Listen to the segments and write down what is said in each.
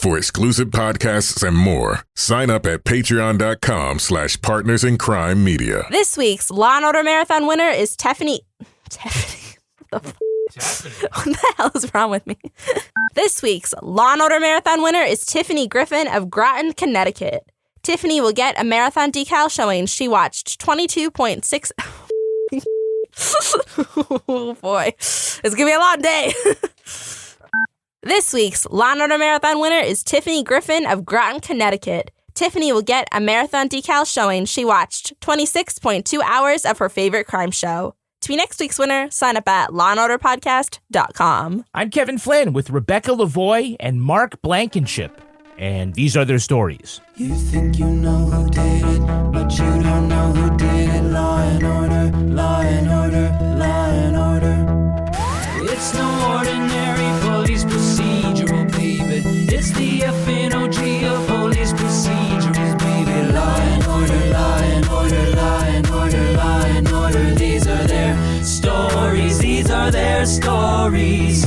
For exclusive podcasts and more, sign up at patreon.com/partnersincrimemedia. This week's Law & Order Marathon winner is Tiffany. What the hell is wrong with me? This week's Law & Order Marathon winner is Tiffany Griffin of Groton, Connecticut. Tiffany will get a marathon decal showing she watched 22.6... Oh boy, it's gonna be a long day. This week's Law & Order Marathon winner is Tiffany Griffin of Groton, Connecticut. Tiffany will get a marathon decal showing she watched 26.2 hours of her favorite crime show. To be next week's winner, sign up at lawandorderpodcast.com. I'm Kevin Flynn with Rebecca Lavoie and Mark Blankenship, and these are their stories. You think you know who did it, but you don't know who did it. Law and order, law and order, law and order. It's no ordinary police procedural, baby. It's the FNOG of police procedurals, baby. Law and order, law and order, law and order, law and order. These are their stories, these are their stories.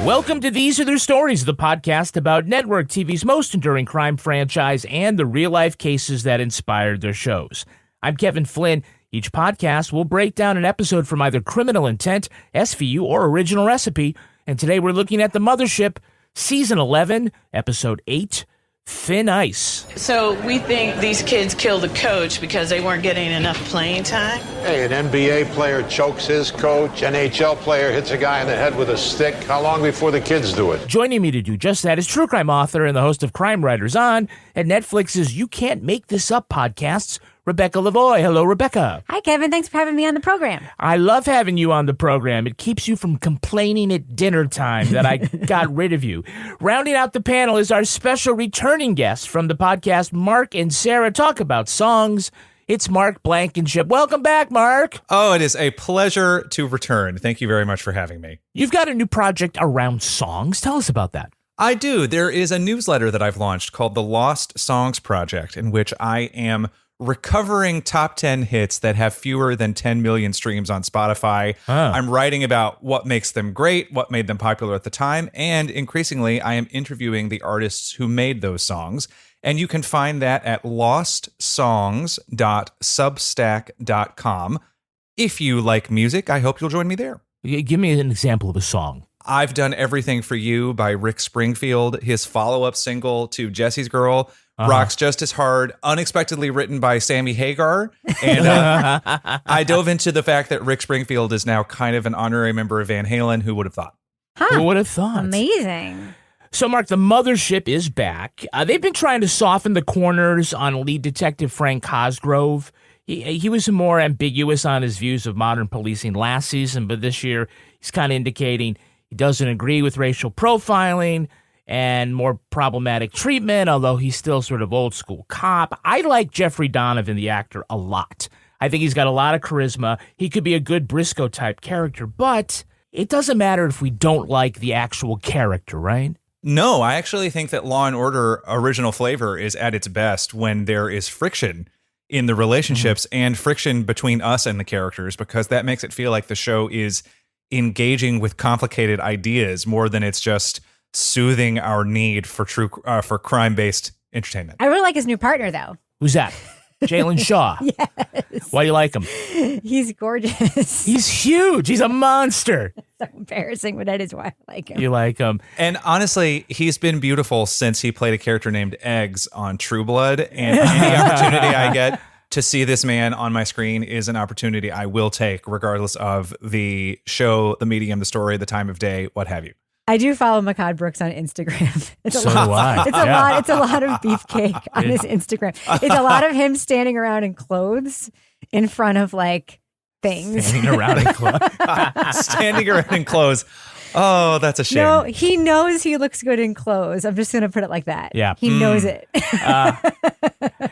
Welcome to These Are Their Stories, the podcast about network TV's most enduring crime franchise and the real-life cases that inspired their shows. I'm Kevin Flynn. Each podcast will break down an episode from either Criminal Intent, SVU, or Original Recipe, and today we're looking at The Mothership, Season 11, Episode 8, Thin Ice. So we think these kids killed the coach because they weren't getting enough playing time? Hey, an NBA player chokes his coach, NHL player hits a guy in the head with a stick. How long before the kids do it? Joining me to do just that is true crime author and the host of Crime Writers On and Netflix's You Can't Make This Up podcasts, Rebecca Lavoie. Hello, Rebecca. Hi, Kevin. Thanks for having me on the program. I love having you on the program. It keeps you from complaining at dinner time that I got rid of you. Rounding out the panel is our special returning guest from the podcast Mark and Sarah Talk About Songs. It's Mark Blankenship. Welcome back, Mark. Oh, it is a pleasure to return. Thank you very much for having me. You've got a new project around songs. Tell us about that. I do. There is a newsletter that I've launched called the Lost Songs Project, in which I am recovering top 10 hits that have fewer than 10 million streams on Spotify. I'm writing about what makes them great, what made them popular at the time, and increasingly, I am interviewing the artists who made those songs. And you can find that at lostsongs.substack.com. If you like music, I hope you'll join me there. Give me an example of a song. I've done Everything for You by Rick Springfield. His follow-up single to Jesse's Girl rocks just as hard, unexpectedly written by Sammy Hagar. And I dove into the fact that Rick Springfield is now kind of an honorary member of Van Halen. Who would have thought? Who would have thought? Amazing. So, Mark, the Mothership is back. They've been trying to soften the corners on lead detective Frank Cosgrove. He was more ambiguous on his views of modern policing last season, but this year he's kind of indicating he doesn't agree with racial profiling and more problematic treatment, although he's still sort of old school cop. I like Jeffrey Donovan, the actor, a lot. I think he's got a lot of charisma. He could be a good Briscoe type character, but it doesn't matter if we don't like the actual character, right? No, I actually think that Law & Order original flavor is at its best when there is friction in the relationships and friction between us and the characters, because that makes it feel like the show is engaging with complicated ideas more than it's just soothing our need for for crime-based entertainment. I really like his new partner, though. Who's that? Jalen Shaw. Yes. Why do you like him? He's gorgeous. He's huge. He's a monster. So embarrassing, but that is why I like him. You like him. And honestly, he's been beautiful since he played a character named Eggs on True Blood. And any opportunity I get to see this man on my screen is an opportunity I will take, regardless of the show, the medium, the story, the time of day, what have you. I do follow Makad Brooks on Instagram. It's So do I. It's a lot of beefcake on his Instagram. It's a lot of him standing around in clothes in front of like things. Standing around in clothes. Standing around in clothes. Oh, that's a shame. No, he knows he looks good in clothes. I'm just going to put it like that. Yeah. He knows it.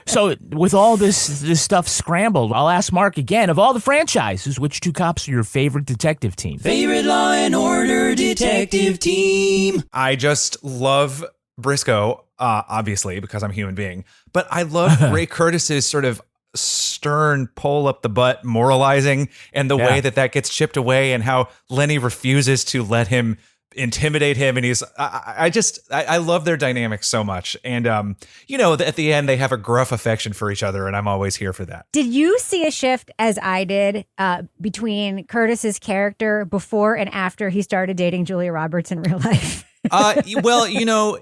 So with all this stuff scrambled, I'll ask Mark again, of all the franchises, which two cops are your favorite detective team? Favorite Law and Order detective team. I just love Briscoe, obviously, because I'm a human being. But I love Ray Curtis's sort of stern, pull up the butt moralizing, and the way that gets chipped away, and how Lenny refuses to let him intimidate him, and I love their dynamic so much. And at the end they have a gruff affection for each other, and I'm always here for that. Did you see a shift, as I did, between Curtis's character before and after he started dating Julia Roberts in real life? Well,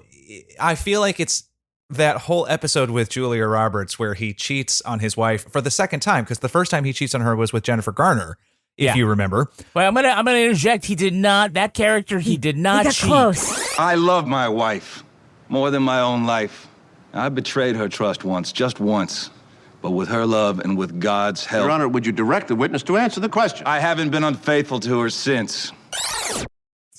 I feel like it's that whole episode with Julia Roberts where he cheats on his wife for the second time, because the first time he cheats on her was with Jennifer Garner, if you remember. Well, I'm gonna interject. He did not. That character, he did not cheat. Close. I love my wife more than my own life. I betrayed her trust once, just once. But with her love and with God's help... Your Honor, would you direct the witness to answer the question? I haven't been unfaithful to her since.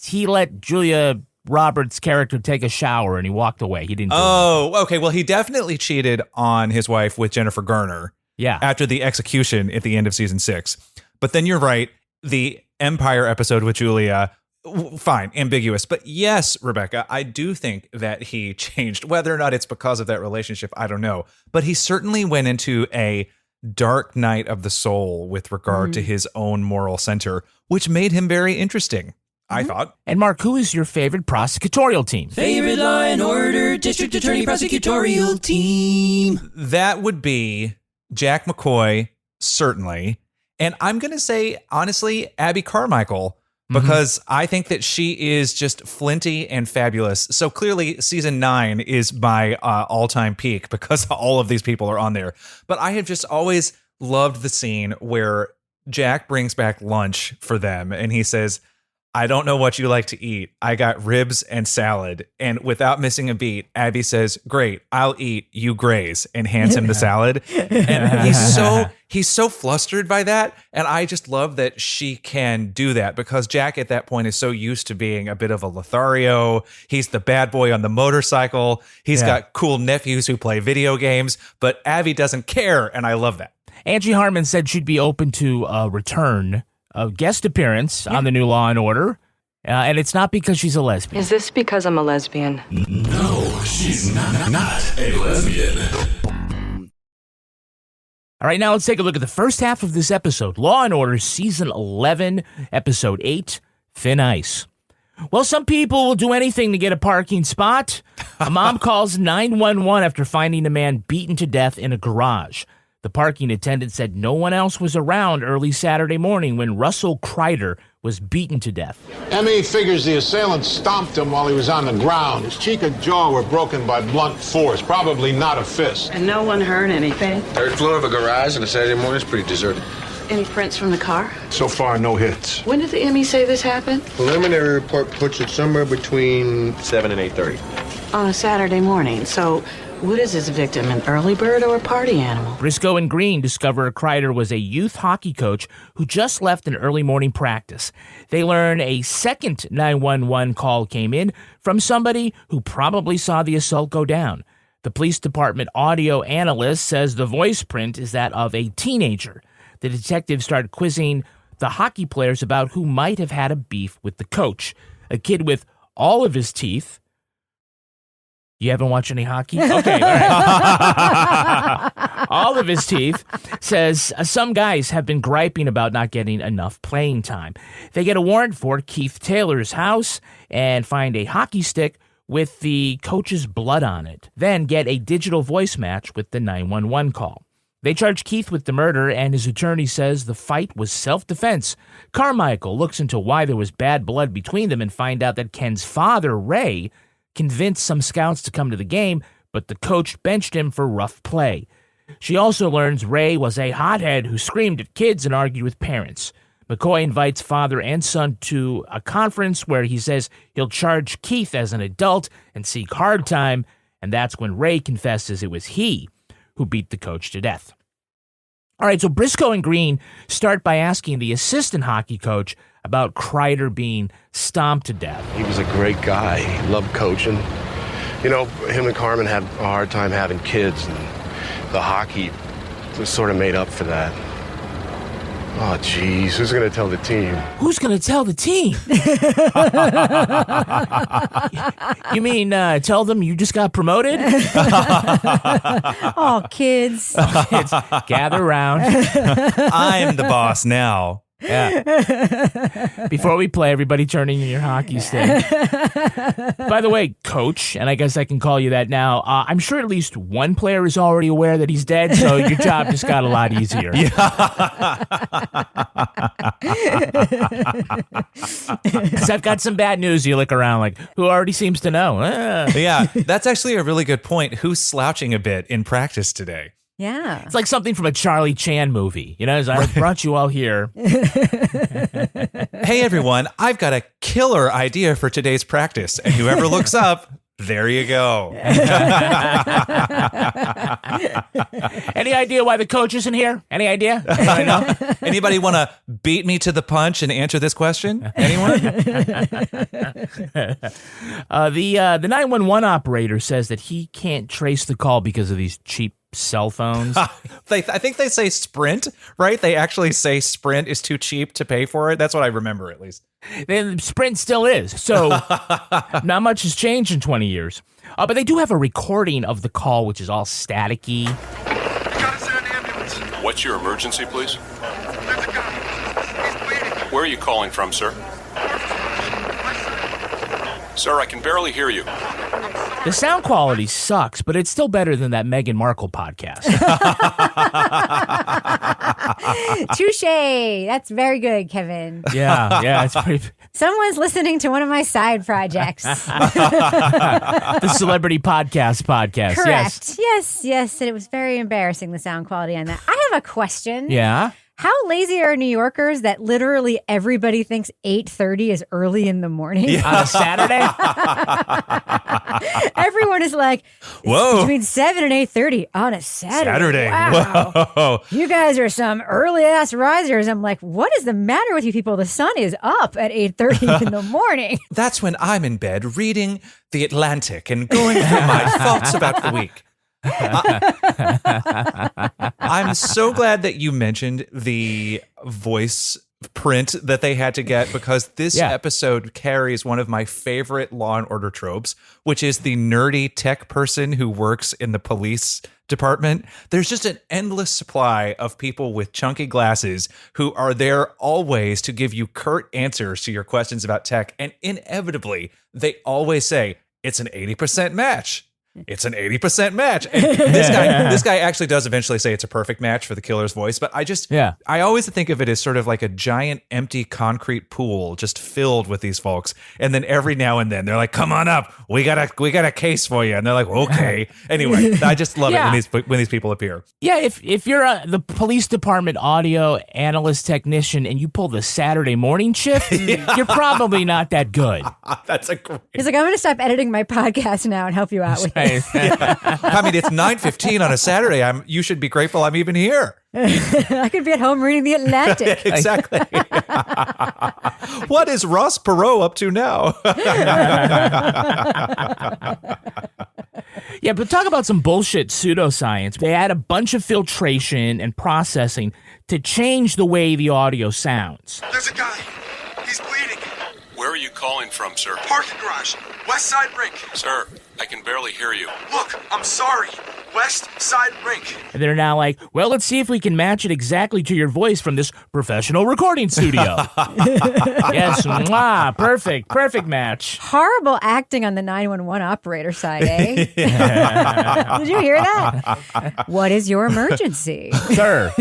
He let Julia Roberts' character take a shower and he walked away. He didn't do Oh, okay. Well, he definitely cheated on his wife with Jennifer Garner. Yeah. After the execution at the end of season 6. But then you're right. The Empire episode with Julia, fine, ambiguous. But yes, Rebecca, I do think that he changed. Whether or not it's because of that relationship, I don't know. But he certainly went into a dark night of the soul with regard to his own moral center, which made him very interesting, I thought. And Mark, who is your favorite prosecutorial team? Favorite Law and Order District Attorney Prosecutorial Team. That would be Jack McCoy, certainly. And I'm going to say, honestly, Abby Carmichael, because I think that she is just flinty and fabulous. So clearly, season 9 is my all-time peak because all of these people are on there. But I have just always loved the scene where Jack brings back lunch for them, and he says, I don't know what you like to eat. I got ribs and salad. And without missing a beat, Abby says, great, I'll eat, you graze, and hands him the salad. And he's so flustered by that. And I just love that she can do that, because Jack at that point is so used to being a bit of a Lothario. He's the bad boy on the motorcycle. He's got cool nephews who play video games, but Abby doesn't care. And I love that. Angie Harmon said she'd be open to a return, a guest appearance on the new Law and Order. And it's not because she's a lesbian. Is this because I'm a lesbian? No, she's not a lesbian. All right, now let's take a look at the first half of this episode. Law and Order Season 11, Episode 8, Thin Ice. Well, some people will do anything to get a parking spot. A mom calls 911 after finding a man beaten to death in a garage. The parking attendant said no one else was around early Saturday morning when Russell Kreider was beaten to death. ME figures the assailant stomped him while he was on the ground. His cheek and jaw were broken by blunt force, probably not a fist. And no one heard anything? Third floor of a garage on a Saturday morning is pretty deserted. Any prints from the car? So far, no hits. When did the ME say this happened? Preliminary report puts it somewhere between 7 and 8:30. On a Saturday morning. So what is this victim, an early bird or a party animal? Briscoe and Green discover Kreider was a youth hockey coach who just left an early morning practice. They learn a second 911 call came in from somebody who probably saw the assault go down. The police department audio analyst says the voice print is that of a teenager. The detectives start quizzing the hockey players about who might have had a beef with the coach. A kid with all of his teeth. You haven't watched any hockey? Okay, all right. All of his teeth says some guys have been griping about not getting enough playing time. They get a warrant for Keith Taylor's house and find a hockey stick with the coach's blood on it. Then get a digital voice match with the 911 call. They charge Keith with the murder, and his attorney says the fight was self-defense. Carmichael looks into why there was bad blood between them and find out that Ken's father, Ray, convinced some scouts to come to the game, but the coach benched him for rough play. She also learns Ray was a hothead who screamed at kids and argued with parents. McCoy invites father and son to a conference where he says he'll charge Keith as an adult and seek hard time, and that's when Ray confesses it was he who beat the coach to death. All right, so Briscoe and Green start by asking the assistant hockey coach about Kreider being stomped to death. He was a great guy. He loved coaching. You know, him and Carmen had a hard time having kids, and the hockey was sort of made up for that. Oh, geez, who's going to tell the team? Who's going to tell the team? You mean tell them you just got promoted? Oh, kids. Kids, gather around. I'm the boss now. Yeah. Before we play, everybody turn in your hockey stick. By the way, Coach, and I guess I can call you that now, I'm sure at least one player is already aware that he's dead, so your job just got a lot easier. Because I've got some bad news. You look around like, who already seems to know? Yeah, that's actually a really good point. Who's slouching a bit in practice today? Yeah. It's like something from a Charlie Chan movie. You know, as I brought you all here. Hey, everyone, I've got a killer idea for today's practice. And whoever looks up, there you go. Any idea why the coach isn't here? Any idea? I know. Anybody want to beat me to the punch and answer this question? Anyone? The 911 operator says that he can't trace the call because of these cheap cell phones. I think they say Sprint, right? They actually say Sprint is too cheap to pay for it. That's what I remember, at least. Then Sprint still is. So not much has changed in 20 years. But they do have a recording of the call, which is all staticky. What's your emergency, please? Where are you calling from, sir? Sir, I can barely hear you. The sound quality sucks, but it's still better than that Meghan Markle podcast. Touche. That's very good, Kevin. Yeah, it's pretty. Someone's listening to one of my side projects. The Celebrity Podcast. Correct. Yes. And it was very embarrassing, the sound quality on that. I have a question. Yeah. How lazy are New Yorkers that literally everybody thinks 8:30 is early in the morning? On a Saturday? Everyone is like, whoa, between 7 and 8:30 on a Saturday. Wow. Whoa. You guys are some early-ass risers. I'm like, what is the matter with you people? The sun is up at 8:30 in the morning. That's when I'm in bed reading The Atlantic and going through my thoughts about the week. I'm so glad that you mentioned the voice print that they had to get, because this episode carries one of my favorite Law and Order tropes, which is the nerdy tech person who works in the police department. There's just an endless supply of people with chunky glasses who are there always to give you curt answers to your questions about tech. And inevitably, they always say, it's an 80% match. It's an 80% match. And this guy actually does eventually say it's a perfect match for the killer's voice. But I always think of it as sort of like a giant empty concrete pool just filled with these folks. And then every now and then they're like, come on up. We got a case for you. And they're like, okay. Anyway, I just love it when these people appear. Yeah, if you're the police department audio analyst technician and you pull the Saturday morning shift, you're probably not that good. That's a great. He's like, I'm going to stop editing my podcast now and help you out with it. I mean, it's 9:15 on a Saturday. You should be grateful I'm even here. I could be at home reading The Atlantic. Exactly. What is Ross Perot up to now? Yeah, but talk about some bullshit pseudoscience. They add a bunch of filtration and processing to change the way the audio sounds. There's a guy. He's bleeding. Where are you calling from, sir? Parking garage. West Side Rink. Sir, I can barely hear you. Look, I'm sorry. West Side Rink. And they're now like, well, let's see if we can match it exactly to your voice from this professional recording studio. Yes, mwah, perfect match. Horrible acting on the 911 operator side, eh? Did you hear that? What is your emergency? Sir,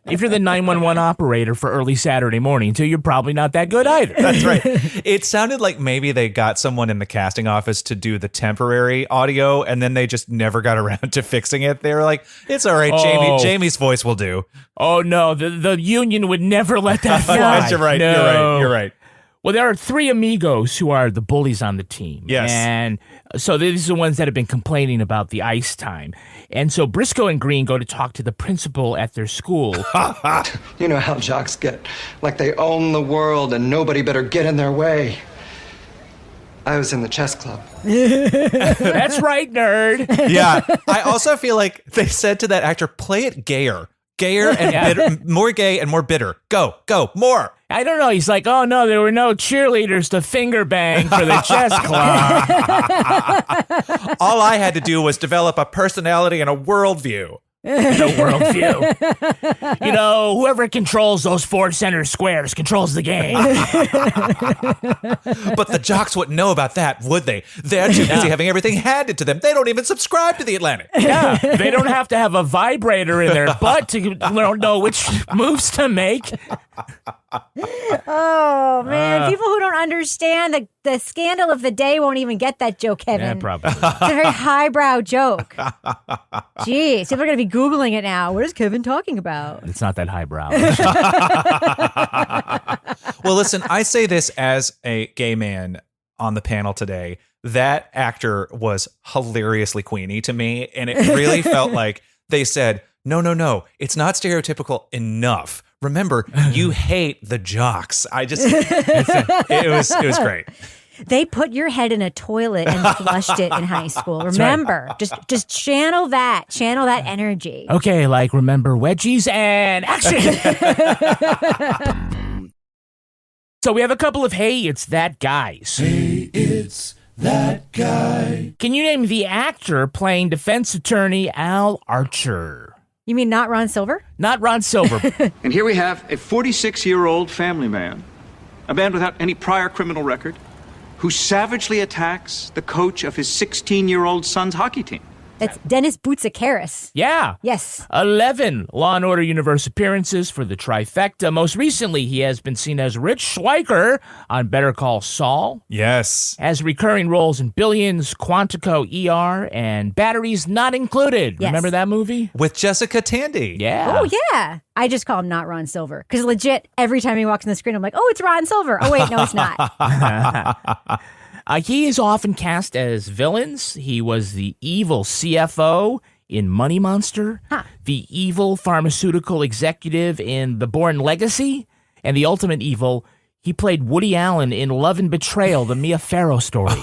if you're the 911 operator for early Saturday morning, too, you're probably not that good either. That's right. It sounded like maybe they got someone in the casting office to do the temporary audio, and then they just never got around to fixing it. They were like, it's all right, Jamie's voice will do. Oh, no, the union would never let that fly. You're right, no. you're right. Well, there are three amigos who are the bullies on the team. Yes. And so these are the ones that have been complaining about the ice time. And so Briscoe and Green go to talk to the principal at their school. You know how jocks get, like they own the world and nobody better get in their way. I was in the chess club. That's right, nerd. Yeah. I also feel like they said to that actor, play it gayer. Gayer and bitter, more gay and more bitter. Go, more. I don't know. He's like, oh, no, there were no cheerleaders to finger bang for the chess club. All I had to do was develop a personality and a worldview. in a worldview. You know, whoever controls those 4 center squares controls the game. But the jocks wouldn't know about that, would they? They're too busy having everything handed to them. They don't even subscribe to The Atlantic. Yeah, they don't have to have a vibrator in their butt to know which moves to make. Oh, man. People who don't understand the scandal of the day won't even get that joke, Kevin. Yeah, probably. It's a very highbrow joke. Jeez, people are going to be Googling it now. What is Kevin talking about? It's not that highbrow. Well, listen, I say this as a gay man on the panel today. That actor was hilariously queenie to me, and it really felt like they said, no, it's not stereotypical enough. Remember, you hate the jocks. It was great. They put your head in a toilet and flushed it in high school. Remember, just channel that energy. Okay, like remember wedgies and action. So we have a couple of Hey, It's That Guys. Hey, it's that guy. Can you name the actor playing defense attorney Al Archer? You mean not Ron Silver? Not Ron Silver. And here we have a 46-year-old family man, a man without any prior criminal record, who savagely attacks the coach of his 16-year-old son's hockey team. That's Dennis Boutsikaris. Yeah. Yes. 11 Law & Order Universe appearances for the trifecta. Most recently, he has been seen as Rich Schweiker on Better Call Saul. Yes. Has recurring roles in Billions, Quantico, ER, and Batteries Not Included. Yes. Remember that movie? With Jessica Tandy. Yeah. Oh, yeah. I just call him not Ron Silver. Because legit, every time he walks on the screen, I'm like, oh, it's Ron Silver. Oh, wait, no, it's not. He is often cast as villains. He was the evil CFO in Money Monster, the evil pharmaceutical executive in The Bourne Legacy, and the ultimate evil, he played Woody Allen in Love and Betrayal, the Mia Farrow story.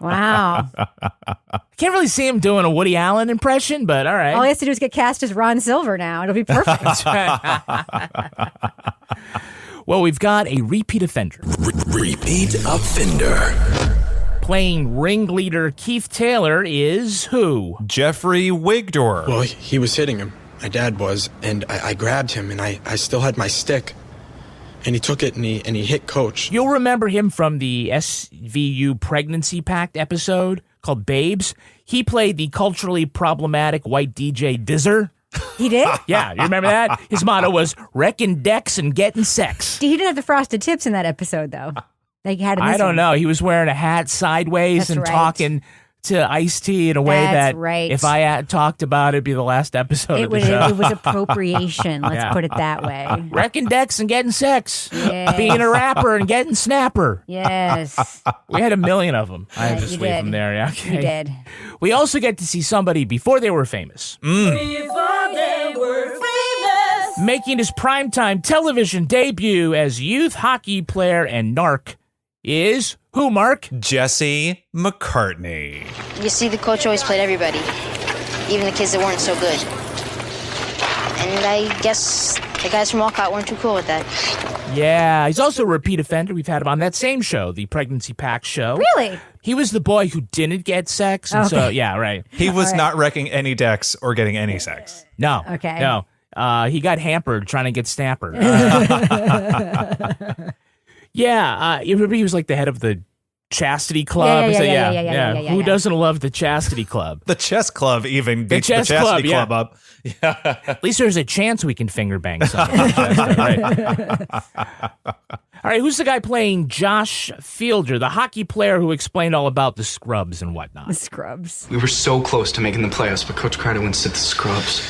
Wow. Can't really see him doing a Woody Allen impression, but all right. All he has to do is get cast as Ron Silver now. It'll be perfect. Well, we've got a repeat offender. Repeat offender. Playing ringleader Keith Taylor is who? Jeffrey Wigdor. Well, he was hitting him. My dad was, and I grabbed him, and I still had my stick. And he took it, and he hit Coach. You'll remember him from the SVU Pregnancy Pact episode called Babes. He played the culturally problematic white DJ Dizzer. He did? Yeah, you remember that? His motto was wrecking decks and getting sex. He didn't have the frosted tips in that episode, though. They had him. I don't know. He was wearing a hat sideways and talking to Ice-T in a way that if I had talked about it, it'd be the last episode of the show. It was appropriation. Let's put it that way. Wrecking decks and getting sex. Yes. Being a rapper and getting snapper. Yes. We had a million of them. I Yeah, just you leave did. them there. Yeah, okay. You did. We also get to see somebody before they were famous. Before they were famous. Making his primetime television debut as youth hockey player and narc is who, Mark? Jesse McCartney. You see, the coach always played everybody, even the kids that weren't so good. And I guess the guys from Walcott weren't too cool with that. Yeah, he's also a repeat offender. We've had him on that same show, the Pregnancy Pact show. Really? He was the boy who didn't get sex. And so, yeah, right. He was not wrecking any decks or getting any sex. No. Okay. No. He got hampered trying to get snapper. Yeah, you remember he was like the head of the Chastity Club? Yeah. Who doesn't love the Chastity Club? The chess club even beats the chess Chastity club, Club up. Yeah. At least there's a chance we can finger bang someone. Right. All right, who's the guy playing Josh Fielder, the hockey player who explained all about the scrubs and whatnot? The scrubs. We were so close to making the playoffs, but Coach Kreider went to the scrubs.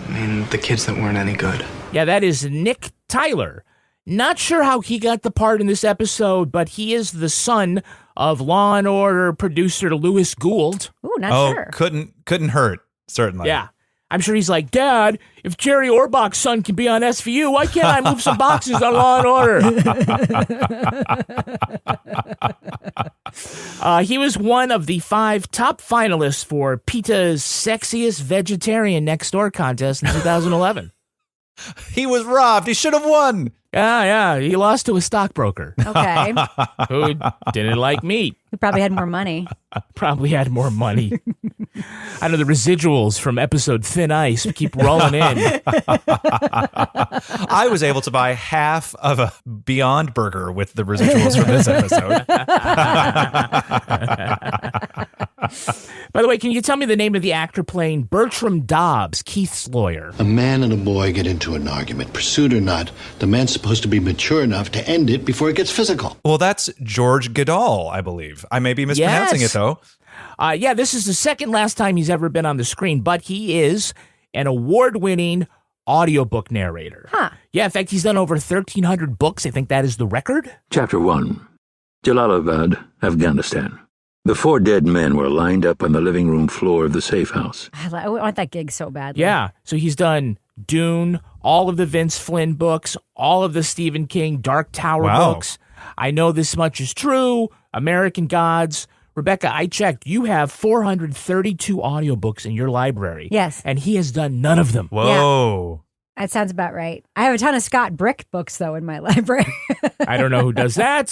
I mean, the kids that weren't any good. Yeah, that is Nick Tyler. Not sure how he got the part in this episode, but he is the son of Law and Order producer Louis Gould. Ooh, not sure. Couldn't hurt, certainly. Yeah. I'm sure he's like, Dad, if Jerry Orbach's son can be on SVU, why can't I move some boxes on Law and Order? He was one of the 5 top finalists for PETA's Sexiest Vegetarian Next Door contest in 2011. He was robbed. He should have won. Yeah. He lost to a stockbroker. Okay. Who didn't like meat. He probably had more money. Probably had more money. I know the residuals from episode Thin Ice keep rolling in. I was able to buy half of a Beyond Burger with the residuals from this episode. By the way, can you tell me the name of the actor playing Bertram Dobbs, Keith's lawyer? A man and a boy get into an argument. Pursuit or not, the man's supposed to be mature enough to end it before it gets physical. Well, that's George Goodall, I believe. I may be mispronouncing it, though. Yeah, this is the second last time he's ever been on the screen, but he is an award-winning audiobook narrator. Huh. Yeah, in fact, he's done over 1,300 books. I think that is the record. Chapter 1. Jalalabad, Afghanistan. The 4 dead men were lined up on the living room floor of the safe house. I want that gig so badly. Yeah, so he's done Dune, all of the Vince Flynn books, all of the Stephen King Dark Tower books. I Know This Much Is True, American Gods. Rebecca, I checked. You have 432 audiobooks in your library. Yes. And he has done none of them. Whoa. That sounds about right. I have a ton of Scott Brick books, though, in my library. I don't know who does that.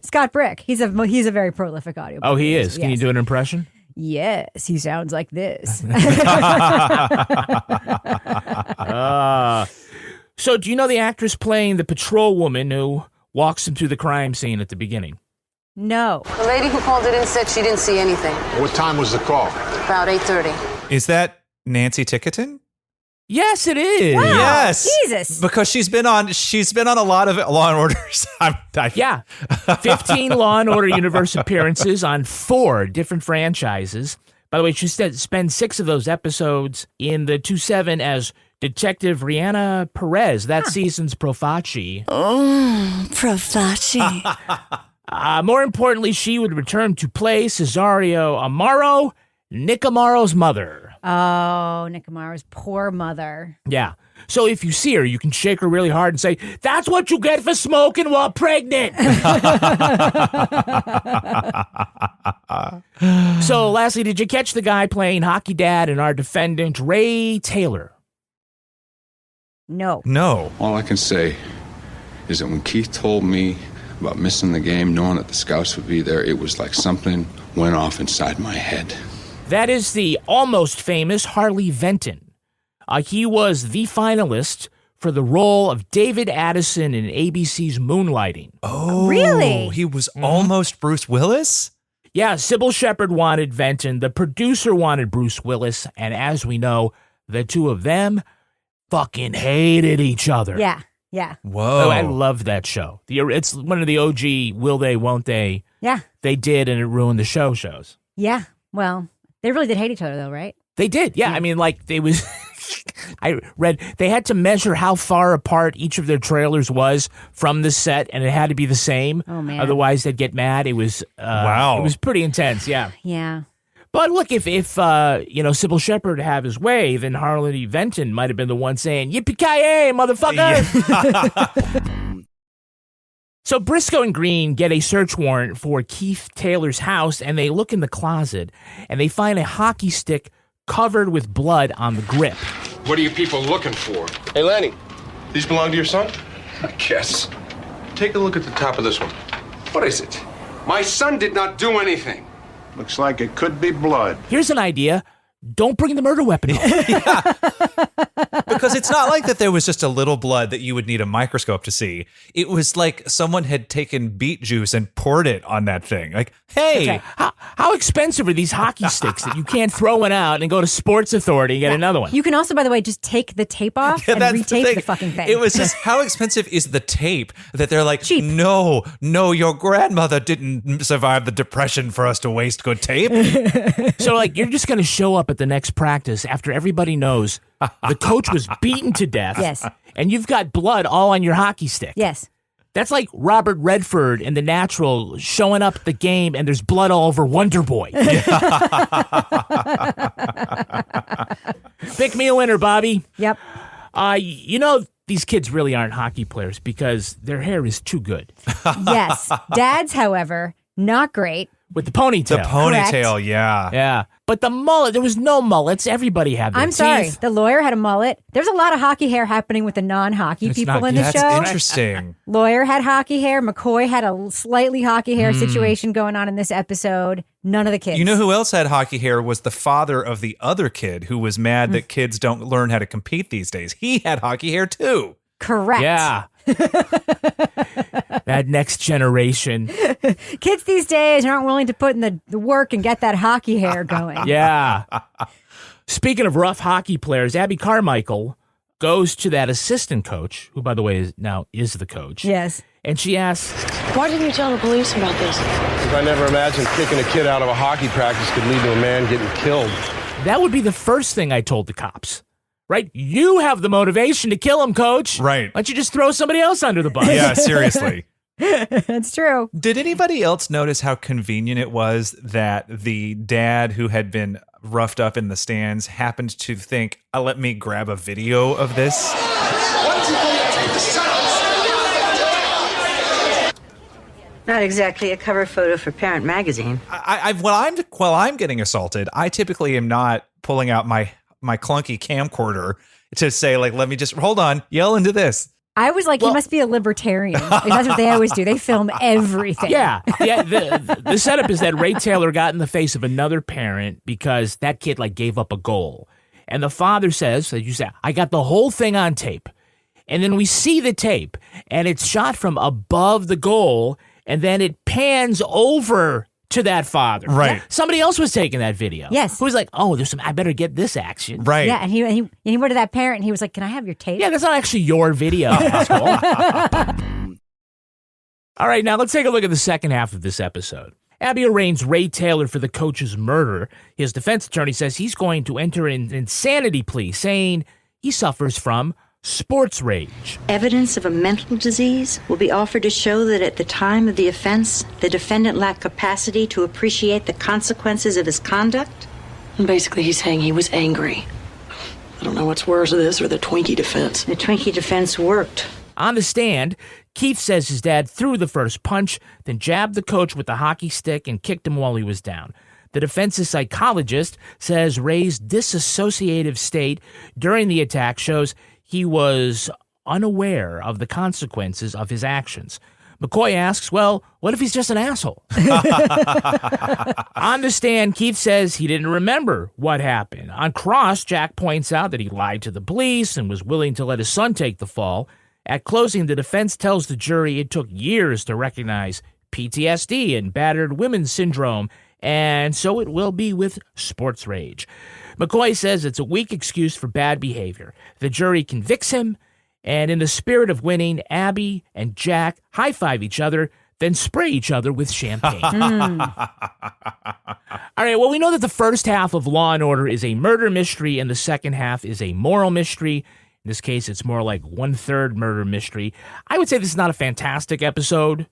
Scott Brick. He's a very prolific audiobook. Oh, he is. Can you do an impression? Yes, he sounds like this. So do you know the actress playing the patrol woman who walks him through the crime scene at the beginning? No. The lady who called it in said she didn't see anything. What time was the call? About 8:30. Is that Nancy Tickerton? Yes, it is. Wow, yes. Jesus. Because she's been on a lot of Law and Orders. Yeah. 15 Law and Order Universe appearances on 4 different franchises. By the way, she spent 6 of those episodes in the 2-7 as Detective Rihanna Perez, that season's Profaci. Oh, Profaci. More importantly, she would return to play Cesario Amaro, Nick Amaro's mother. Oh, Nick Amaro's poor mother. Yeah. So if you see her, you can shake her really hard and say, "That's what you get for smoking while pregnant." So lastly, did you catch the guy playing hockey dad and our defendant, Ray Taylor? No. No. All I can say is that when Keith told me about missing the game, knowing that the scouts would be there, it was like something went off inside my head. That is the almost famous Harley Venton. He was the finalist for the role of David Addison in ABC's Moonlighting. Oh, really? He was almost Bruce Willis? Yeah, Sybil Shepherd wanted Venton. The producer wanted Bruce Willis. And as we know, the two of them fucking hated each other. Yeah, yeah. Whoa. Oh, I loved that show. It's one of the OG Will They, Won't They? Yeah. They did, and it ruined the shows. Yeah, well, they really did hate each other, though, right? They did, yeah. I mean, like, they was... I read they had to measure how far apart each of their trailers was from the set, and it had to be the same. Oh, man. Otherwise, they'd get mad. It was... wow. It was pretty intense, yeah. Yeah. But look, if Sybil Shepherd have his way, then Harley Venton might have been the one saying, "Yippee-ki-yay, motherfucker!" Yeah. So Briscoe and Green get a search warrant for Keith Taylor's house, and they look in the closet, and they find a hockey stick covered with blood on the grip. What are you people looking for? Hey, Lanny, these belong to your son? I guess. Take a look at the top of this one. What is it? My son did not do anything. Looks like it could be blood. Here's an idea. Don't bring the murder weapon home. Because it's not like that there was just a little blood that you would need a microscope to see. It was like someone had taken beet juice and poured it on that thing. Like, hey. Okay. How expensive are these hockey sticks that you can't throw one out and go to Sports Authority and get another one? You can also, by the way, just take the tape off and retape the fucking thing. It was just, how expensive is the tape that they're like, cheap. No, your grandmother didn't survive the Depression for us to waste good tape. So, like, you're just going to show up at the next practice after everybody knows the coach was beaten to death. Yes. And you've got blood all on your hockey stick. Yes. That's like Robert Redford in The Natural showing up at the game and there's blood all over Wonder Boy. Pick me a winner, Bobby. Yep. These kids really aren't hockey players because their hair is too good. Yes. Dad's, however, not great. With the ponytail. The ponytail, yeah. Yeah. But the mullet, there was no mullets. Everybody had their I'm sorry. teeth. The lawyer had a mullet. There's a lot of hockey hair happening with the non-hockey people in the show. That's interesting. Lawyer had hockey hair. McCoy had a slightly hockey hair situation going on in this episode. None of the kids. You know who else had hockey hair was the father of the other kid who was mad that kids don't learn how to compete these days. He had hockey hair too. Correct. Yeah. That next generation. Kids these days aren't willing to put in the work and get that hockey hair going. Yeah. Speaking of rough hockey players, Abby Carmichael goes to that assistant coach, who, by the way, is the coach. Yes. And she asks, Why didn't you tell the police about this? Because I never imagined kicking a kid out of a hockey practice could lead to a man getting killed. that would be the first thing I told the cops. Right? You have the motivation to kill him, coach. Right. Why don't you just throw somebody else under the bus? Yeah, seriously. That's true. Did anybody else notice how convenient it was that the dad who had been roughed up in the stands happened to think, let me grab a video of this? Not exactly a cover photo for Parent Magazine. While I'm getting assaulted, I typically am not pulling out my clunky camcorder to say, like, let me just, hold on, yell into this. I was like, he must be a libertarian. Like, that's what they always do. They film everything. Yeah. The setup is that Ray Taylor got in the face of another parent because that kid gave up a goal. And the father says, as you say, I got the whole thing on tape. And then we see the tape and it's shot from above the goal and then it pans over to that father. Right. Yeah. Somebody else was taking that video. Yes. Who's like, oh, I better get this action. Right. Yeah, and he went to that parent and he was like, can I have your tape? Yeah, that's not actually your video, asshole. All right, now let's take a look at the second half of this episode. Abby arraigns Ray Taylor for the coach's murder. His defense attorney says he's going to enter an insanity plea, saying he suffers from sports rage. Evidence of a mental disease will be offered to show that at the time of the offense, the defendant lacked capacity to appreciate the consequences of his conduct. And basically, he's saying he was angry. I don't know what's worse, this or the Twinkie defense. The Twinkie defense worked. On the stand, Keith says his dad threw the first punch, then jabbed the coach with the hockey stick and kicked him while he was down. The defense's psychologist says Ray's dissociative state during the attack shows he was unaware of the consequences of his actions. McCoy asks, well, what if he's just an asshole? On the stand, Keith says he didn't remember what happened. On cross, Jack points out that he lied to the police and was willing to let his son take the fall. At closing, the defense tells the jury it took years to recognize PTSD and battered women's syndrome, and so it will be with sports rage. McCoy says it's a weak excuse for bad behavior. The jury convicts him, and in the spirit of winning, Abby and Jack high-five each other, then spray each other with champagne. All right, well, we know that the first half of Law & Order is a murder mystery, and the second half is a moral mystery. In this case, it's more like one-third murder mystery. I would say this is not a fantastic episode.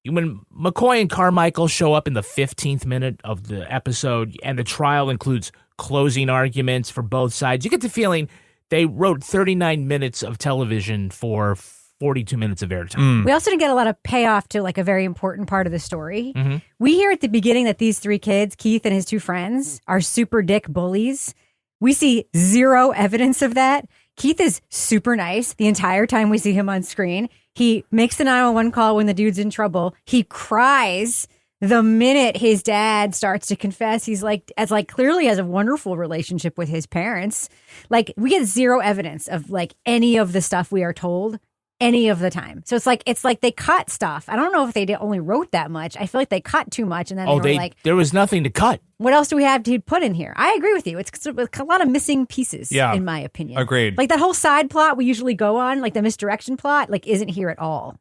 When McCoy and Carmichael show up in the 15th minute of the episode, and the trial includes closing arguments for both sides, you get the feeling they wrote 39 minutes of television for 42 minutes of airtime. We also didn't get a lot of payoff to a very important part of the story. Mm-hmm. We hear at the beginning that these three kids, Keith and his two friends, are super dick bullies. We see zero evidence of that. Keith is super nice the entire time we see him on screen. He makes the 911 call when the dude's in trouble. He cries the minute his dad starts to confess. He's clearly has a wonderful relationship with his parents. We get zero evidence of any of the stuff we are told any of the time. So it's like they cut stuff. I don't know if they only wrote that much. I feel like they cut too much, and then there was nothing to cut. What else do we have to put in here? I agree with you. It's a lot of missing pieces, in my opinion. Agreed. That whole side plot we usually go on, the misdirection plot, isn't here at all.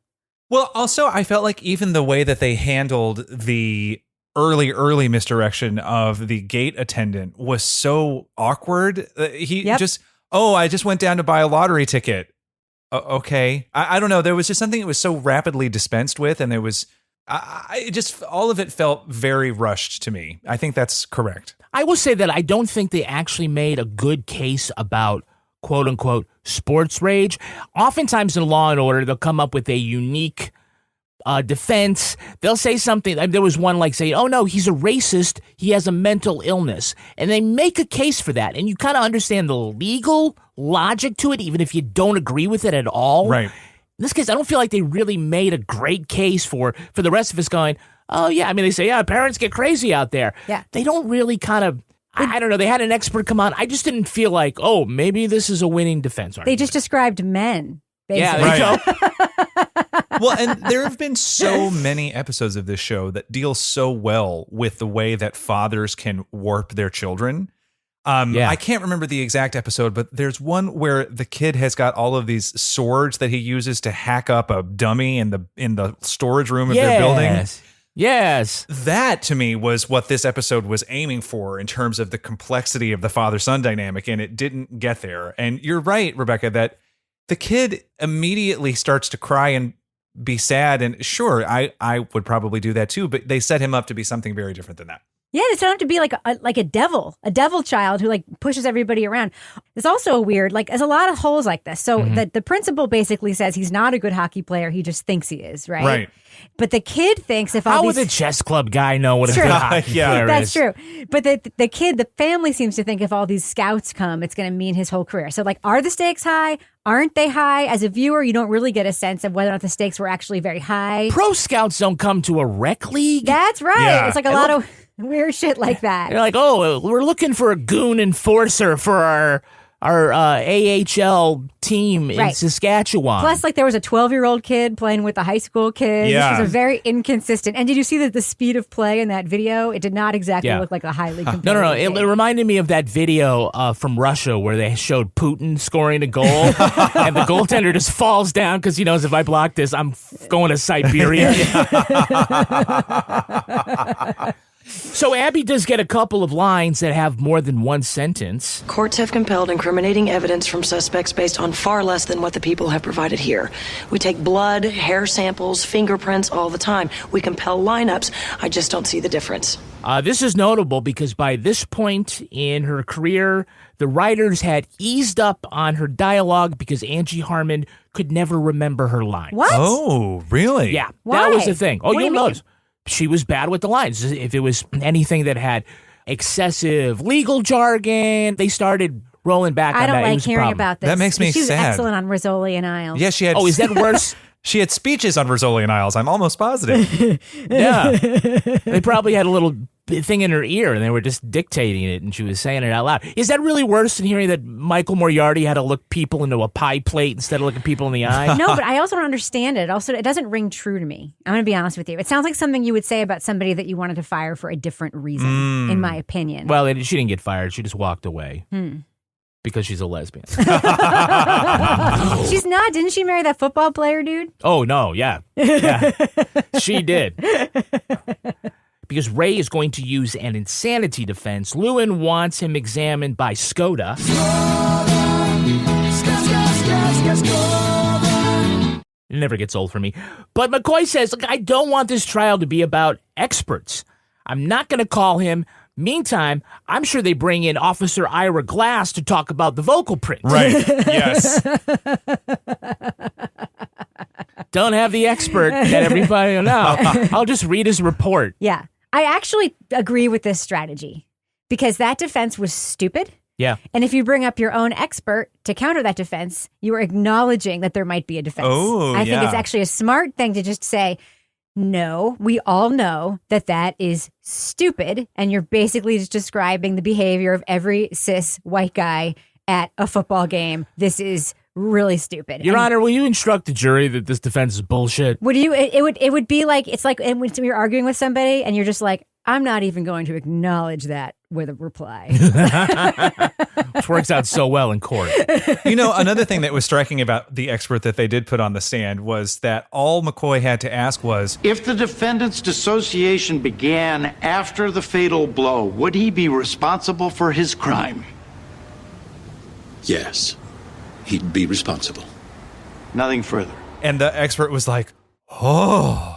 Well, also, I felt like even the way that they handled the early misdirection of the gate attendant was so awkward. I just went down to buy a lottery ticket. Okay. I don't know. There was just something that was so rapidly dispensed with, and there was, all of it felt very rushed to me. I think that's correct. I will say that I don't think they actually made a good case about quote unquote sports rage. Oftentimes in Law and Order, they'll come up with a unique defense. They'll say something. There was one like saying, oh, no, he's a racist. He has a mental illness. And they make a case for that. And you kind of understand the legal logic to it, even if you don't agree with it at all. Right. In this case, I don't feel like they really made a great case for the rest of us going, oh, yeah. I mean, they say, yeah, parents get crazy out there. Yeah. They don't really kind of, I don't know. They had an expert come on. I just didn't feel like, oh, maybe this is a winning defense argument. They just described men. Basically. Yeah, there you go. Well, and there have been so many episodes of this show that deal so well with the way that fathers can warp their children. I can't remember the exact episode, but there's one where the kid has got all of these swords that he uses to hack up a dummy in the storage room of their building. Yes. That, to me, was what this episode was aiming for in terms of the complexity of the father-son dynamic, and it didn't get there. And you're right, Rebecca, that the kid immediately starts to cry and be sad. And sure, I would probably do that too, but they set him up to be something very different than that. Yeah, it's not to be like a devil child who like pushes everybody around. It's also weird, like there's a lot of holes like this. So the principal basically says he's not a good hockey player. He just thinks he is, right? Right. But the kid thinks if all How these... would the chess club guy know what a good hockey player That's is? true. But the family seems to think if all these scouts come, it's going to mean his whole career. So like, are the stakes high? Aren't they high? As a viewer, you don't really get a sense of whether or not the stakes were actually very high. Pro scouts don't come to a rec league. That's right. Yeah. It's like a lot of weird shit like that. You're like, oh, we're looking for a goon enforcer for our AHL team in Saskatchewan. Plus, like, there was a 12-year-old kid playing with a high school kid. Yeah. This was a very inconsistent. And did you see that the speed of play in that video? It did not exactly look like a highly competitive No. game. It reminded me of that video from Russia where they showed Putin scoring a goal and the goaltender just falls down because he knows if I block this, I'm going to Siberia. So Abby does get a couple of lines that have more than one sentence. Courts have compelled incriminating evidence from suspects based on far less than what the people have provided here. We take blood, hair samples, fingerprints all the time. We compel lineups. I just don't see the difference. This is notable because by this point in her career, the writers had eased up on her dialogue because Angie Harmon could never remember her lines. What? Oh, really? Yeah, Why? that was the thing. Oh, What do you'll you mean? notice. She was bad with the lines. If it was anything that had excessive legal jargon, they started rolling back on I that. don't It like was a hearing problem. about this. That makes me She was sad. excellent on Rizzoli and Isles. Yeah, she had. Oh, is that worse? She had speeches on Rizzoli and Isles. I'm almost positive. Yeah. They probably had a little thing in her ear and they were just dictating it and she was saying it out loud. Is that really worse than hearing that Michael Moriarty had to look people into a pie plate instead of looking people in the eye? No, but I also don't understand it. Also, it doesn't ring true to me. I'm going to be honest with you. It sounds like something you would say about somebody that you wanted to fire for a different reason, in my opinion. Well, she didn't get fired. She just walked away. Because she's a lesbian. She's not. Didn't she marry that football player dude? Oh, no. Yeah. She did. Because Ray is going to use an insanity defense. Lewin wants him examined by Skoda. It never gets old for me. But McCoy says, look, I don't want this trial to be about experts. I'm not going to call him. Meantime, I'm sure they bring in Officer Ira Glass to talk about the vocal print. Right. Yes. Don't have the expert that everybody will know. I'll just read his report. Yeah. I actually agree with this strategy because that defense was stupid. Yeah. And if you bring up your own expert to counter that defense, you are acknowledging that there might be a defense. Oh, I think it's actually a smart thing to just say, no, we all know that is stupid. And you're basically just describing the behavior of every cis white guy at a football game. This is really stupid. Your Honor, will you instruct the jury that this defense is bullshit? Would you? It would be like, it's like when you're arguing with somebody and you're just like, I'm not even going to acknowledge that with a reply. Which works out so well in court. You know, another thing that was striking about the expert that they did put on the stand was that all McCoy had to ask was, if the defendant's dissociation began after the fatal blow, would he be responsible for his crime? Yes, he'd be responsible. Nothing further. And the expert was like, oh.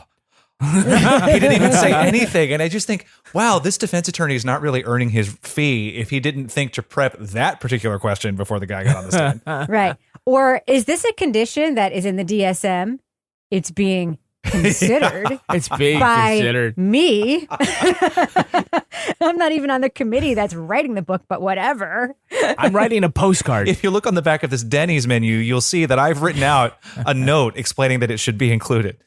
He didn't even say anything. And I just think, wow, this defense attorney is not really earning his fee if he didn't think to prep that particular question before the guy got on the stand. Right. Or is this a condition that is in the DSM? It's being considered. It's being by considered. me. I'm not even on the committee that's writing the book, but whatever. I'm writing a postcard. If you look on the back of this Denny's menu, you'll see that I've written out a note explaining that it should be included.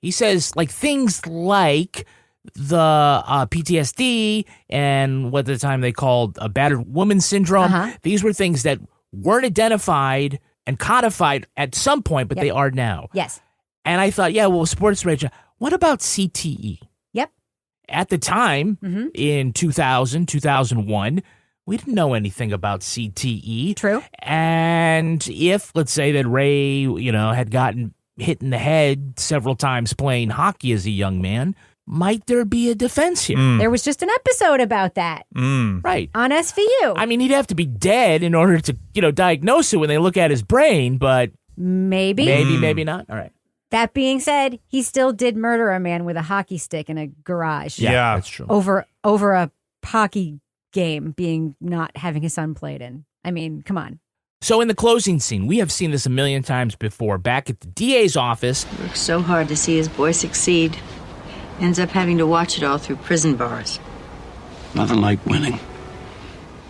He says, like, things like the PTSD and what at the time they called a battered woman syndrome. These were things that weren't identified and codified at some point, but they are now. Yes. And I thought, yeah, well, sports rage. What about CTE? Yep. At the time, in 2000, 2001, we didn't know anything about CTE. True. And if, let's say that Ray, had gotten hit in the head several times playing hockey as a young man, might there be a defense here? There was just an episode about that. Right. On SVU. I mean, he'd have to be dead in order to, diagnose it when they look at his brain, but maybe. Maybe not. All right. That being said, he still did murder a man with a hockey stick in a garage. Yeah, that's true. Over a hockey game being not having his son played in. I mean, come on. So in the closing scene, we have seen this a million times before. Back at the DA's office. Works so hard to see his boy succeed. Ends up having to watch it all through prison bars. Nothing like winning.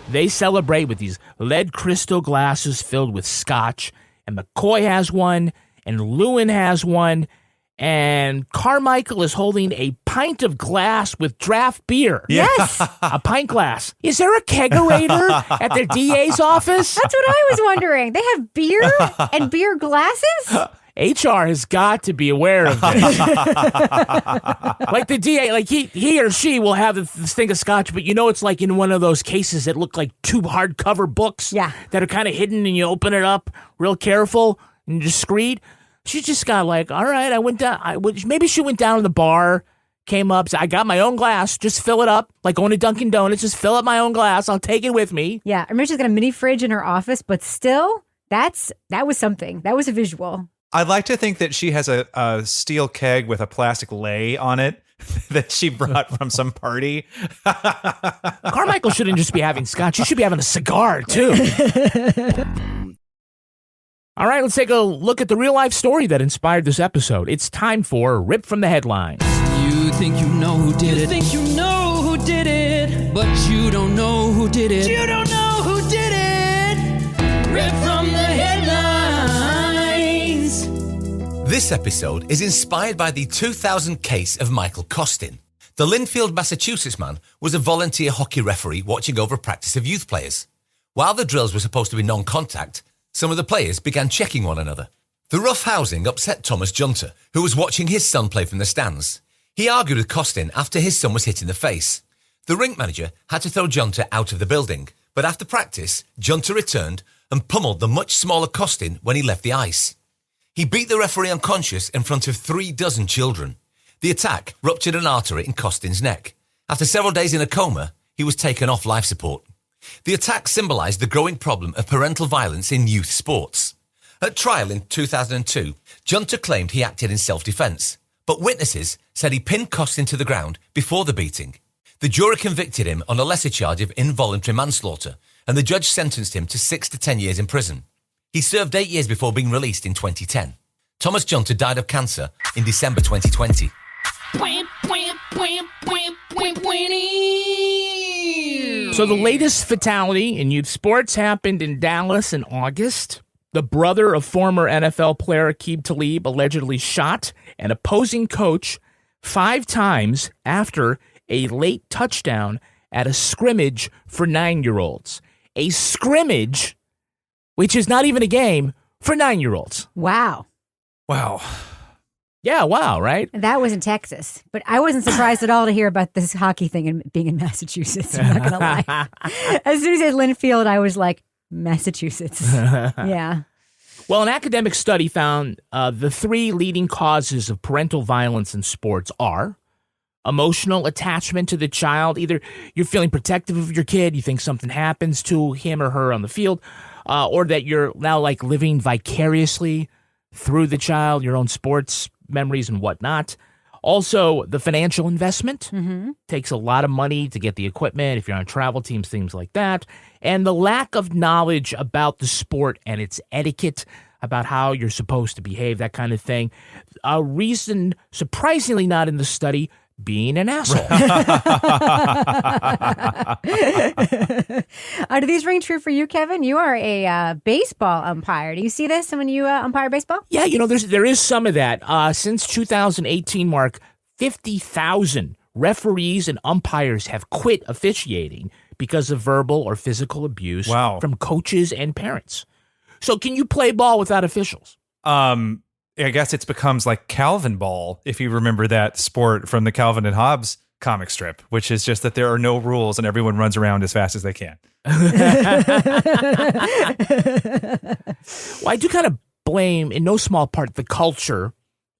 They celebrate with these lead crystal glasses filled with scotch. And McCoy has one. And Lewin has one. And Carmichael is holding a pint of glass with draft beer. Yes. A pint glass. Is there a kegerator at the DA's office? That's what I was wondering. They have beer and beer glasses? HR has got to be aware of this. Like the DA, like he or she will have this thing of scotch, but it's like in one of those cases that look like two hardcover books that are kind of hidden, and you open it up real careful and discreet. She just got like, all right, I went down. Maybe she went down to the bar, came up, said, I got my own glass. Just fill it up. Like going to Dunkin' Donuts, just fill up my own glass. I'll take it with me. Yeah. I remember she's got a mini fridge in her office, but still, that was something. That was a visual. I'd like to think that she has a steel keg with a plastic lei on it that she brought from some party. Carmichael shouldn't just be having scotch. You should be having a cigar, too. All right, let's take a look at the real-life story that inspired this episode. It's time for Rip from the Headlines. You think you know who did it. You think you know who did it. But you don't know who did it. You don't know who did it. Rip from the Headlines. This episode is inspired by the 2000 case of Michael Costin. The Linfield, Massachusetts man was a volunteer hockey referee watching over a practice of youth players. While the drills were supposed to be non-contact, some of the players began checking one another. The rough housing upset Thomas Junter, who was watching his son play from the stands. He argued with Costin after his son was hit in the face. The rink manager had to throw Junter out of the building, but after practice, Junter returned and pummeled the much smaller Costin when he left the ice. He beat the referee unconscious in front of 36 children. The attack ruptured an artery in Costin's neck. After several days in a coma, he was taken off life support. The attack symbolised the growing problem of parental violence in youth sports. At trial in 2002, Junter claimed he acted in self-defence, but witnesses said he pinned Costin to the ground before the beating. The jury convicted him on a lesser charge of involuntary manslaughter, and the judge sentenced him to 6 to 10 years in prison. He served 8 years before being released in 2010. Thomas Junter died of cancer in December 2020. So the latest fatality in youth sports happened in Dallas in August. The brother of former NFL player Aqib Talib allegedly shot an opposing coach 5 times after a late touchdown at a scrimmage for 9-year-olds. A scrimmage, which is not even a game, for 9-year-olds. Wow. Wow. Yeah, wow, right? That was in Texas. But I wasn't surprised at all to hear about this hockey thing and being in Massachusetts. I'm not going to lie. As soon as it Linfield, I was like, Massachusetts. Yeah. Well, an academic study found the 3 leading causes of parental violence in sports are emotional attachment to the child. Either you're feeling protective of your kid, you think something happens to him or her on the field, or that you're now like living vicariously through the child, your own sports memories and whatnot. Also, the financial investment takes a lot of money to get the equipment, if you're on travel teams, things like that. And the lack of knowledge about the sport and its etiquette. about how you're supposed to behave, that kind of thing. A reason, surprisingly not in the study, being an asshole. Do these ring true for you, Kevin? You are a baseball umpire. Do you see this when you umpire baseball? Yeah, there is some of that. Since 2018, Mark, 50,000 referees and umpires have quit officiating because of verbal or physical abuse from coaches and parents. So can you play ball without officials? I guess it becomes like Calvin ball, if you remember that sport from the Calvin and Hobbes comic strip, which is just that there are no rules and everyone runs around as fast as they can. Well, I do kind of blame, in no small part, the culture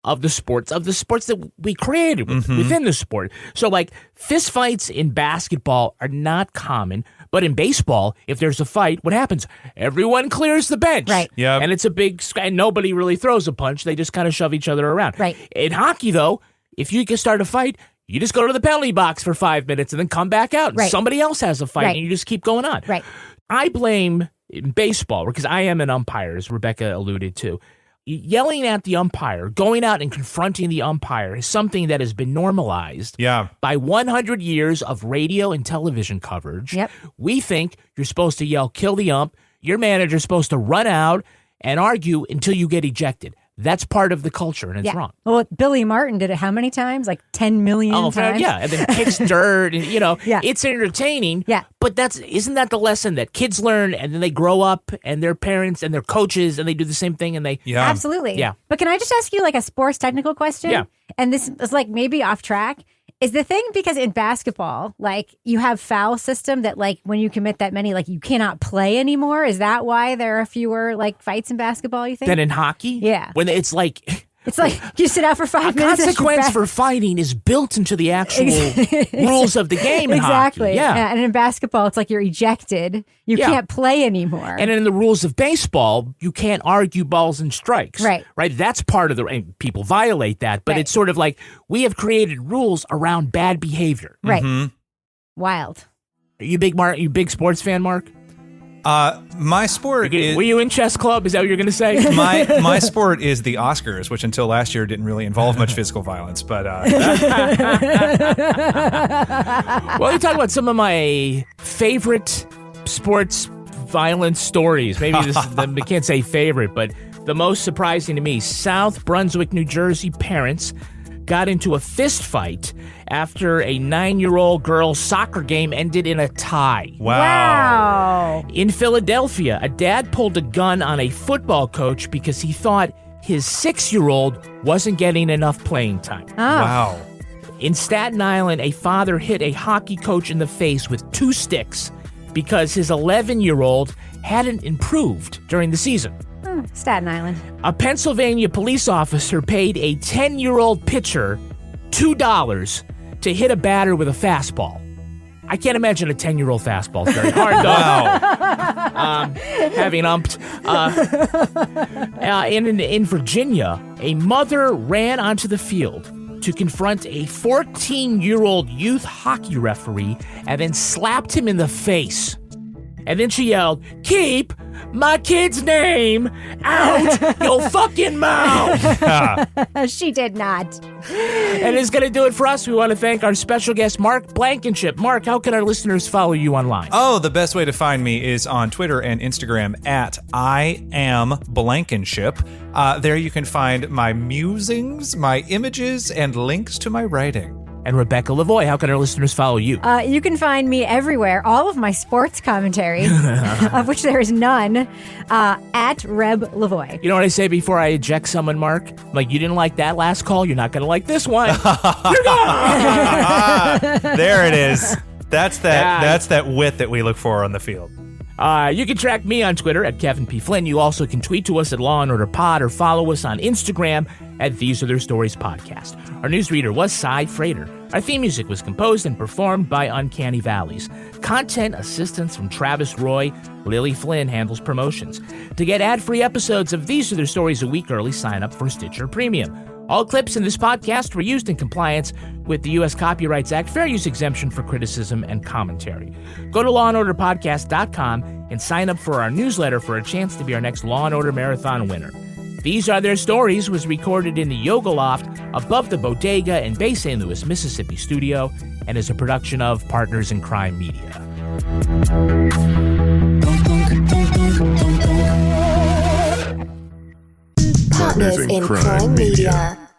of the sports that we created within the sport. So, like, fistfights in basketball are not common, but in baseball, if there's a fight, what happens? Everyone clears the bench. Right. Yep. And it's a big, and nobody really throws a punch. They just kind of shove each other around. Right. In hockey, though, if you can start a fight, you just go to the penalty box for 5 minutes and then come back out. Right. Somebody else has a fight, and you just keep going on. Right. I blame, in baseball, because I am an umpire, as Rebecca alluded to, yelling at the umpire, going out and confronting the umpire is something that has been normalized by 100 years of radio and television coverage. Yep. We think you're supposed to yell, kill the ump. Your manager's supposed to run out and argue until you get ejected. That's part of the culture, and it's wrong. Well, Billy Martin did it how many times? Like 10 million times? Yeah, and then kicks dirt, and, it's entertaining. Yeah. But isn't that the lesson that kids learn, and then they grow up, and their parents and their coaches, and they do the same thing, and they... Yeah. Absolutely. Yeah. But can I just ask you like a sports technical question? Yeah. And this is like maybe off track. Is the thing because in basketball, like you have foul system that like when you commit that many, like you cannot play anymore? Is that why there are fewer like fights in basketball, you think? Than in hockey? Yeah. When it's like... It's like you sit out for 5 minutes. A consequence for fighting is built into the actual rules of the game in exactly. hockey. Yeah. And in basketball, it's like you're ejected. You can't play anymore. And in the rules of baseball, you can't argue balls and strikes. Right. Right? That's part of and people violate that. But it's sort of like we have created rules around bad behavior. Right. Mm-hmm. Wild. Are you big sports fan, Mark? My sport is... Were you in chess club? Is that what you're going to say? My sport is the Oscars, which until last year didn't really involve much physical violence, but... Well, you talk about some of my favorite sports violence stories. Maybe I can't say favorite, but the most surprising to me, South Brunswick, New Jersey parents got into a fist fight after a 9-year-old girl's soccer game ended in a tie. Wow. In Philadelphia, a dad pulled a gun on a football coach because he thought his 6-year-old wasn't getting enough playing time. Oh. Wow. In Staten Island, a father hit a hockey coach in the face with 2 sticks because his 11-year-old hadn't improved during the season. Staten Island. A Pennsylvania police officer paid a 10-year-old pitcher $2 to hit a batter with a fastball. I can't imagine a 10-year-old fastball. It's very hard, though. Wow. Having umped. In Virginia, a mother ran onto the field to confront a 14-year-old youth hockey referee and then slapped him in the face. And then she yelled, "Keep my kid's name out your fucking mouth." She did not. And it's going to do it for us. We want to thank our special guest, Mark Blankenship. Mark, how can our listeners follow you online? Oh, the best way to find me is on Twitter and Instagram at @IamBlankenship. There you can find my musings, my images, and links to my writing. And Rebecca Lavoie, how can our listeners follow you? You can find me everywhere. All of my sports commentary, of which there is none, at Reb Lavoie. You know what I say before I eject someone, Mark? I'm like, you didn't like that last call, you're not going to like this one. You're gone! There it is. That's that wit that we look for on the field. You can track me on Twitter at Kevin P. Flynn. You also can tweet to us at Law & Order Pod or follow us on Instagram at These Are Their Stories Podcast. Our newsreader was Cy Frater. Our theme music was composed and performed by Uncanny Valleys. Content assistance from Travis Roy. Lily Flynn handles promotions. To get ad-free episodes of These Are Their Stories a week early, sign up for Stitcher Premium. All clips in this podcast were used in compliance with the U.S. Copyrights Act fair use exemption for criticism and commentary. Go to lawandorderpodcast.com and sign up for our newsletter for a chance to be our next Law & Order Marathon winner. These Are Their Stories was recorded in the Yoga Loft above the Bodega in Bay St. Louis, Mississippi studio and is a production of Partners in Crime Media. Partners in Crime Media.